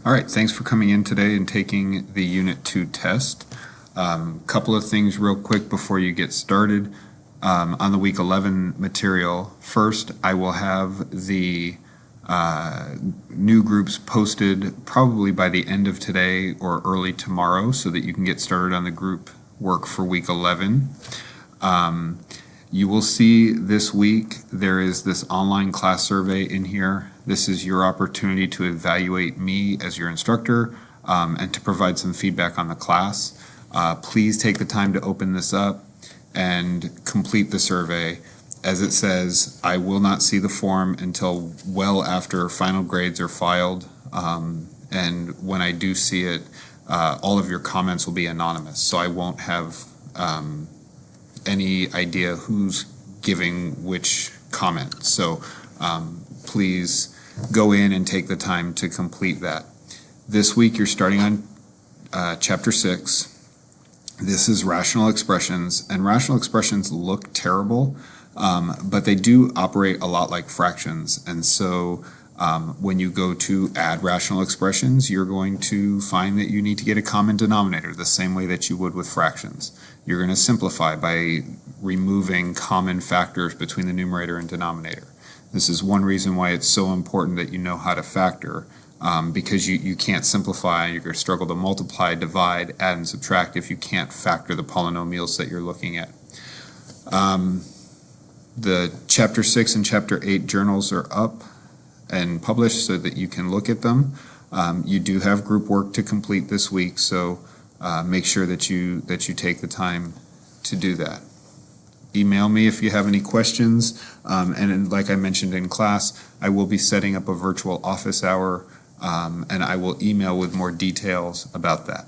All right, thanks for coming in today and taking the Unit 2 test. Couple of things real quick before you get started. On the Week 11 material, first I will have the new groups posted probably by the end of today or early tomorrow so that you can get started on the group work for Week 11. You will see this week there is this online class survey in here. This is your opportunity to evaluate me as your instructor and to provide some feedback on the class. Please take the time to open this up and complete the survey. As it says, I will not see the form until well after final grades are filed, and when I do see it, all of your comments will be anonymous, so I won't have any idea who's giving which comment. So please go in and take the time to complete that. This week you're starting on Chapter 6. This is rational expressions, and rational expressions look terrible, but they do operate a lot like fractions. And so when you go to add rational expressions, you're going to find that you need to get a common denominator the same way that you would with fractions. You're going to simplify by removing common factors between the numerator and denominator. This is one reason why it's so important that you know how to factor, because you can't simplify. You're going to struggle to multiply, divide, add, and subtract if you can't factor the polynomials that you're looking at. The Chapter 6 and Chapter 8 journals are up and published so that you can look at them. You do have group work to complete this week, so make sure that you take the time to do that. Email me if you have any questions, and like I mentioned in class, I will be setting up a virtual office hour, and I will email with more details about that.